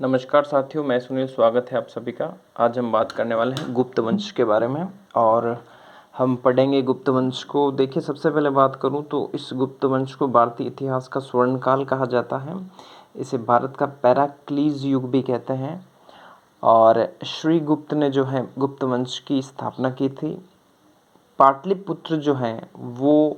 नमस्कार साथियों, मैं सुनील। स्वागत है आप सभी का। आज हम बात करने वाले हैं गुप्त वंश के बारे में और हम पढ़ेंगे गुप्त वंश को। देखिए, सबसे पहले बात करूं तो इस गुप्त वंश को भारतीय इतिहास का स्वर्णकाल कहा जाता है। इसे भारत का पैराक्लीज युग भी कहते हैं। और श्रीगुप्त ने जो है गुप्त वंश की स्थापना की थी। पाटलिपुत्र जो है वो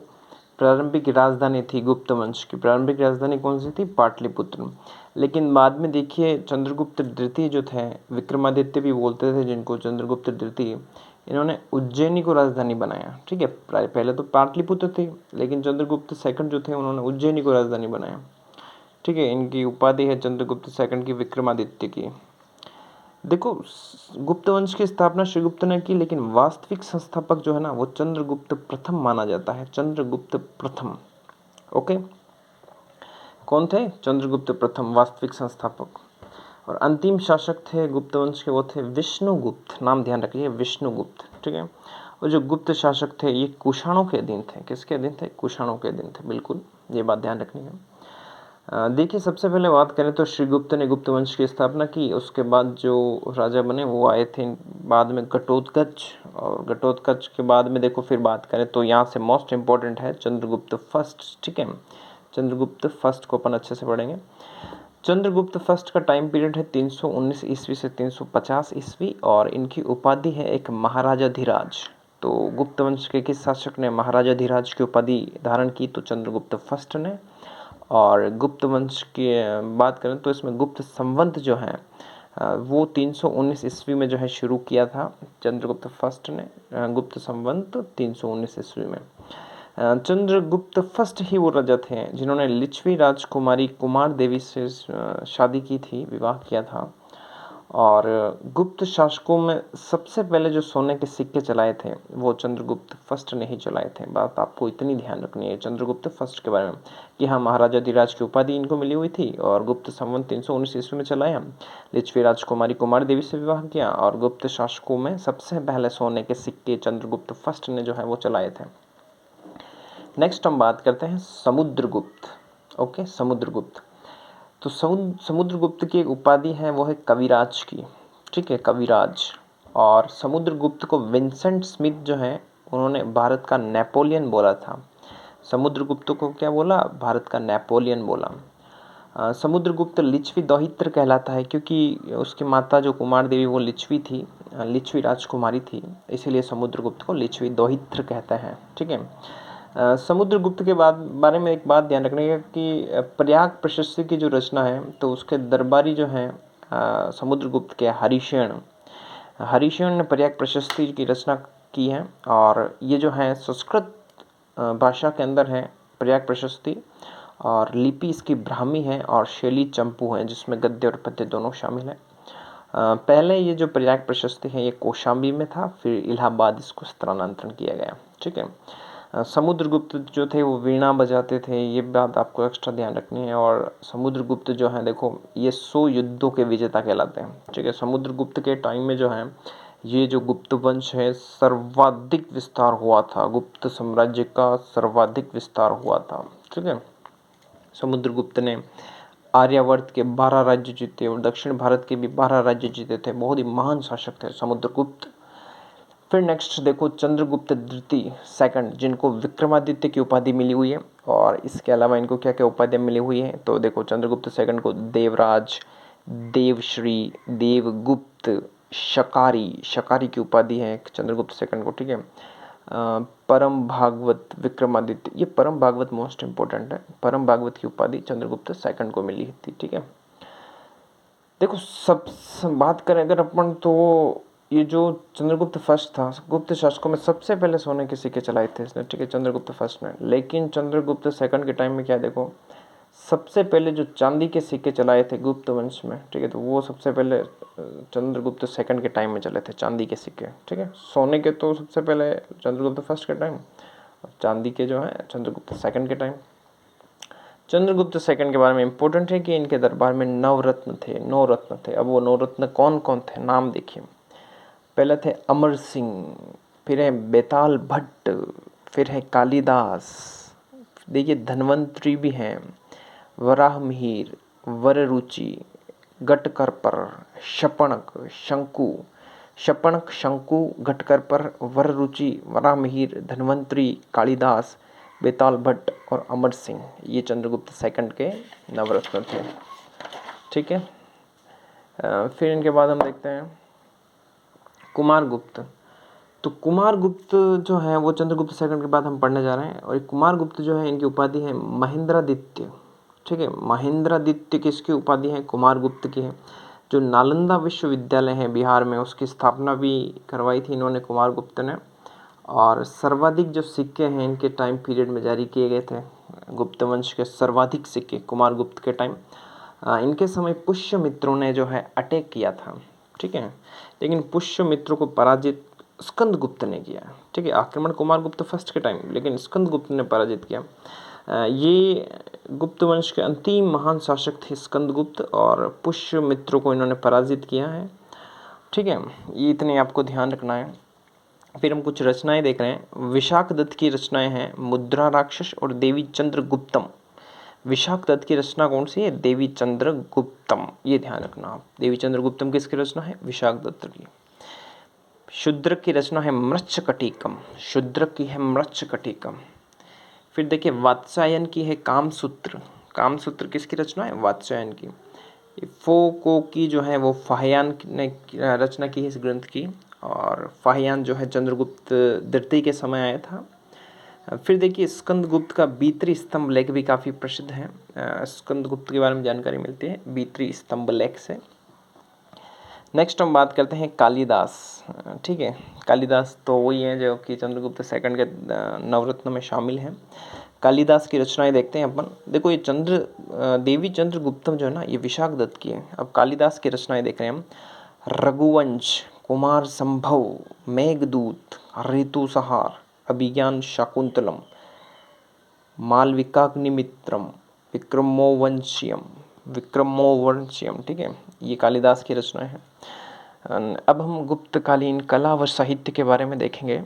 प्रारंभिक राजधानी थी गुप्त वंश की। प्रारंभिक राजधानी कौन सी थी? पाटलिपुत्र। लेकिन बाद में देखिए, चंद्रगुप्त द्वितीय जो थे, विक्रमादित्य भी बोलते थे जिनको, चंद्रगुप्त द्वितीय, इन्होंने उज्जैनी को राजधानी बनाया। ठीक है, पहले तो पाटलिपुत्र थी, लेकिन चंद्रगुप्त सेकंड जो थे उन्होंने उज्जैनी को राजधानी बनाया। ठीक है, इनकी उपाधि है चंद्रगुप्त सेकंड की, विक्रमादित्य की। देखो, गुप्त वंश की स्थापना श्रीगुप्त ने की, लेकिन वास्तविक संस्थापक जो है ना, वो चंद्रगुप्त प्रथम माना जाता है। चंद्रगुप्त प्रथम। ओके, कौन थे? चंद्रगुप्त प्रथम वास्तविक संस्थापक। और अंतिम शासक थे गुप्त वंश के, वो थे विष्णुगुप्त। नाम ध्यान रखिए, विष्णुगुप्त। ठीक है, और जो गुप्त शासक थे ये कुषाणों के अधीन थे। किसके अधीन थे? कुषाणों के अधीन थे। बिल्कुल, ये बात ध्यान रखनी है। देखिए, सबसे पहले बात करें तो श्रीगुप्त ने गुप्त वंश की स्थापना की। उसके बाद जो राजा बने वो आए थे बाद में घटोत्कच, और घटोत्कच के बाद में देखो फिर बात करें तो यहाँ से मोस्ट इंपॉर्टेंट है चंद्रगुप्त फर्स्ट। ठीक है, चंद्रगुप्त फर्स्ट को अपन अच्छे से पढ़ेंगे। चंद्रगुप्त फर्स्ट का टाइम पीरियड है 319 ईस्वी से 350 ईस्वी, और इनकी उपाधि है एक महाराजाधिराज। तो गुप्त वंश के किस शासक ने महाराजाधिराज की उपाधि धारण की? तो चंद्रगुप्त फर्स्ट ने। और गुप्त वंश की बात करें तो इसमें गुप्त संवत जो है वो 319 ईस्वी में जो है शुरू किया था चंद्रगुप्त फर्स्ट ने। गुप्त संवत 319 ईस्वी में। चंद्रगुप्त फर्स्ट ही वो राजा थे जिन्होंने लिच्छवी राजकुमारी कुमार देवी से शादी की थी, विवाह किया था। और गुप्त शासकों में सबसे पहले जो सोने के सिक्के चलाए थे वो चंद्रगुप्त फर्स्ट ने ही चलाए थे। बात आपको इतनी ध्यान रखनी है चंद्रगुप्त फर्स्ट के बारे में कि हाँ, महाराजाधिराज की उपाधि इनको मिली हुई थी, और गुप्त संवत 319 ईस्वी में चलाया। लिच्छवी राजकुमारी कुमार देवी से विवाह किया, और गुप्त शासकों में सबसे पहले सोने के सिक्के चंद्रगुप्त फर्स्ट ने जो है वो चलाए थे। नेक्स्ट हम बात करते हैं समुद्रगुप्त। ओके, समुद्रगुप्त। तो समुद्रगुप्त की एक उपाधि है, वो है कविराज की। ठीक है, कविराज। और समुद्रगुप्त को विंसेंट स्मिथ जो है उन्होंने भारत का नेपोलियन बोला था। समुद्रगुप्त को क्या बोला? भारत का नेपोलियन बोला। समुद्रगुप्त लिच्छवी दौहित्र कहलाता है, क्योंकि उसकी माता जो कुमार देवी वो लिच्छवी थी, लिच्छवी राजकुमारी थी, इसीलिए समुद्रगुप्त को लिच्छवी दौहित्र कहते हैं। ठीक है, समुद्रगुप्त के बारे में एक बात ध्यान रखने का कि प्रयाग प्रशस्ति की जो रचना है तो उसके दरबारी जो हैं समुद्रगुप्त के हरिशेन ने प्रयाग प्रशस्ति की रचना की है। और ये जो है संस्कृत भाषा के अंदर है प्रयाग प्रशस्ति, और लिपि इसकी ब्राह्मी है और शैली चंपू है, जिसमें गद्य और पद्य दोनों शामिल है। पहले ये जो प्रयाग प्रशस्ति है ये कौशाम्बी में था, फिर इलाहाबाद इसको स्थानांतरण किया गया। ठीक है, समुद्रगुप्त जो थे वो वीणा बजाते थे, ये बात आपको एक्स्ट्रा ध्यान रखनी है। और समुद्रगुप्त जो है देखो, ये 100 युद्धों के विजेता कहलाते हैं। ठीक है, समुद्रगुप्त के टाइम में जो है ये जो गुप्त वंश है सर्वाधिक विस्तार हुआ था, गुप्त साम्राज्य का सर्वाधिक विस्तार हुआ था। ठीक है, समुद्रगुप्त ने आर्यावर्त के 12 राज्य जीते और दक्षिण भारत के भी 12 राज्य जीते थे। बहुत ही महान शासक थे समुद्रगुप्त। फिर नेक्स्ट देखो चंद्रगुप्त द्वितीय सेकंड, जिनको विक्रमादित्य की उपाधि मिली हुई है। और इसके अलावा इनको क्या क्या उपाधियां मिली हुई है? तो देखो, चंद्रगुप्त सेकंड को देवराज, देवश्री, देवगुप्त, शकारी की उपाधि है चंद्रगुप्त सेकंड को। ठीक है, परम भागवत विक्रमादित्य, ये परम भागवत मोस्ट इंपोर्टेंट है। परम भागवत की उपाधि चंद्रगुप्त सेकंड को मिली थी। ठीक है, देखो सब बात करें अगर अपन तो ये जो चंद्रगुप्त फर्स्ट था, गुप्त शासकों में सबसे पहले सोने के सिक्के चलाए थे इसने। ठीक है, चंद्रगुप्त फर्स्ट ने। लेकिन चंद्रगुप्त सेकंड के टाइम में क्या देखो, सबसे पहले जो चांदी के सिक्के चलाए थे गुप्त वंश में, ठीक है, तो वो सबसे पहले चंद्रगुप्त सेकंड के टाइम में चले थे चांदी के सिक्के। ठीक है, सोने के तो सबसे पहले चंद्रगुप्त फर्स्ट के टाइम, और चांदी के जो है चंद्रगुप्त सेकंड के टाइम। चंद्रगुप्त सेकंड के बारे में इंपॉर्टेंट है कि इनके दरबार में 9 रत्न थे। अब वो 9 रत्न कौन कौन थे, नाम देखिए। पहले थे अमर सिंह, फिर है बेताल भट्ट, फिर है कालिदास, देखिए धन्वंतरी भी हैं, वराहमिहिर, वररुचि, गटकर पर, शपणक, शंकु, शपणक, शंकु, गटकर पर, वर रुचि, वरामिहिर, धन्वंतरी, कालिदास, बेताल भट्ट और अमर सिंह, ये चंद्रगुप्त सेकंड के नवरत्न थे। ठीक है। फिर इनके बाद हम देखते हैं कुमारगुप्त। तो कुमारगुप्त जो है वो चंद्रगुप्त सेकंड के बाद हम पढ़ने जा रहे हैं। और कुमारगुप्त जो है इनकी उपाधि है महेंद्रादित्य। ठीक है, महेंद्रादित्य किसकी उपाधि है? कुमारगुप्त की है। जो नालंदा विश्वविद्यालय है बिहार में, उसकी स्थापना भी करवाई थी इन्होंने, कुमारगुप्त ने। और सर्वाधिक जो सिक्के हैं इनके टाइम पीरियड में जारी किए गए थे, गुप्त वंश के सर्वाधिक सिक्के कुमारगुप्त के टाइम। इनके समय पुष्यमित्रों ने जो है अटैक किया था। ठीक है, लेकिन पुष्यमित्रों को पराजित स्कंदगुप्त ने किया। ठीक है, आक्रमण कुमारगुप्त फर्स्ट के टाइम, लेकिन स्कंदगुप्त ने पराजित किया। ये गुप्त वंश के अंतिम महान शासक थे स्कंदगुप्त, और पुष्यमित्रों को इन्होंने पराजित किया है। ठीक है, ये इतने आपको ध्यान रखना है। फिर हम कुछ रचनाएं देख रहे हैं। विशाखदत्त की रचनाएं हैं मुद्रा राक्षस और देवी चंद्रगुप्तम। विशाखदत्त की रचना कौन सी है? देवी चंद्रगुप्तम, ये ध्यान रखना आप। देवी चंद्रगुप्तम किसकी रचना है? विशाखदत्त की। शूद्रक की रचना है मृच्छकटिकम, शूद्रक की है मृच्छकटिकम। फिर देखिए वात्स्यायन की है कामसूत्र। कामसूत्र किसकी रचना है? वात्स्यायन की। फोको की जो है वो फाहियान ने रचना की है इस ग्रंथ की, और फाहियान जो है चंद्रगुप्त द्वितीय के समय आया था। फिर देखिए स्कंदगुप्त का बीतरी स्तंभ लेख भी काफ़ी प्रसिद्ध है। स्कंदगुप्त के बारे में जानकारी मिलती है बीतरी स्तंभ लेख से। नेक्स्ट हम बात करते हैं कालिदास। ठीक है, कालिदास तो वही है जो कि चंद्रगुप्त सेकंड के नवरत्न में शामिल हैं। कालिदास की रचनाएं देखते हैं अपन। देखो ये देवी चंद्रगुप्तम जो है ना, ये विशाखदत्त की है। अब कालिदास की रचनाएं देख रहे हैं हम। रघुवंश, कुमार संभव, मेघदूत, ऋतुसंहार, अभिज्ञान शाकुंतलम, मालविकाग्निमित्रम, विक्रमोवंशियम। ठीक है, ये कालिदास की रचना है। अब हम गुप्तकालीन कला व साहित्य के बारे में देखेंगे।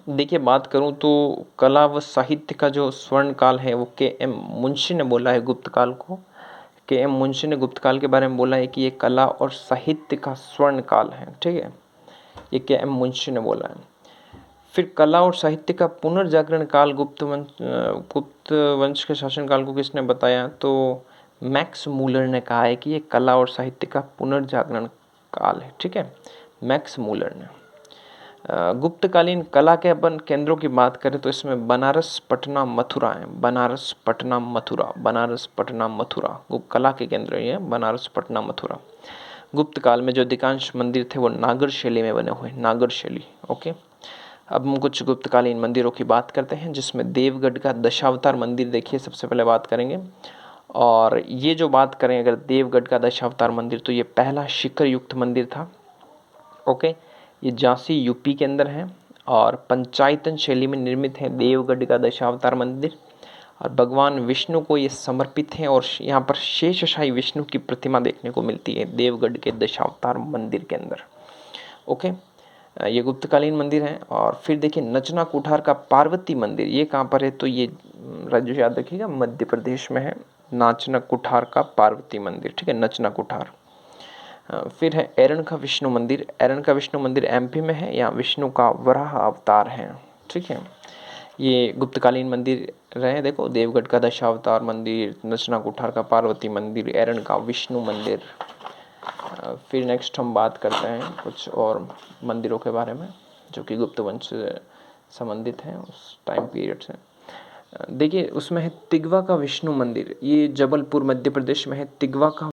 देखिए बात करूं तो कला व साहित्य का जो स्वर्ण काल है वो के.एम. मुंशी ने बोला है गुप्त काल को। के.एम. मुंशी ने गुप्त काल के बारे में बोला है कि ये कला और साहित्य का स्वर्ण काल है। ठीक है, ये के.एम. मुंशी ने बोला है। फिर कला और साहित्य का पुनर्जागरण काल गुप्त वंश के शासनकाल को किसने बताया? तो मैक्स मूलर ने कहा है कि ये कला और साहित्य का पुनर्जागरण काल है। ठीक है, मैक्स मूलर ने। गुप्तकालीन कला के अपन केंद्रों की बात करें तो इसमें बनारस, पटना, मथुरा है। बनारस, पटना, मथुरा, बनारस, पटना, मथुरा कला के केंद्र ये है, बनारस, पटना, मथुरा। गुप्त काल में जो अधिकांश मंदिर थे वो नागर शैली में बने हुए, नागर शैली। ओके, अब हम कुछ गुप्तकालीन मंदिरों की बात करते हैं, जिसमें देवगढ़ का दशावतार मंदिर देखिए सबसे पहले बात करेंगे। और ये जो बात करें अगर देवगढ़ का दशावतार मंदिर, तो ये पहला शिखर युक्त मंदिर था। ओके, ये झांसी यूपी के अंदर है और पंचायतन शैली में निर्मित है देवगढ़ का दशावतार मंदिर। और भगवान विष्णु को ये समर्पित है, और यहाँ पर शेषशाही विष्णु की प्रतिमा देखने को मिलती है देवगढ़ के दशावतार मंदिर के अंदर। ओके, ये गुप्तकालीन मंदिर है। और फिर देखिए नचना कुठार का पार्वती मंदिर, ये कहाँ पर है? तो ये राज्य याद रखिएगा, मध्य प्रदेश में है नाचना कुठार का पार्वती मंदिर। ठीक है, नचना कुठार। फिर है एरन का विष्णु मंदिर। एरन का विष्णु मंदिर एमपी में है, यहाँ विष्णु का वराह अवतार है। ठीक है, ये गुप्तकालीन मंदिर रहे। देखो देवगढ़ का दशावतार मंदिर, नचना कुठार का पार्वती मंदिर, एरन का विष्णु मंदिर। फिर नेक्स्ट हम बात करते हैं कुछ और मंदिरों के बारे में जो कि गुप्त वंश से संबंधित हैं उस टाइम पीरियड से। देखिए उसमें है तिगवा का विष्णु मंदिर, ये जबलपुर मध्य प्रदेश में है। तिगवा का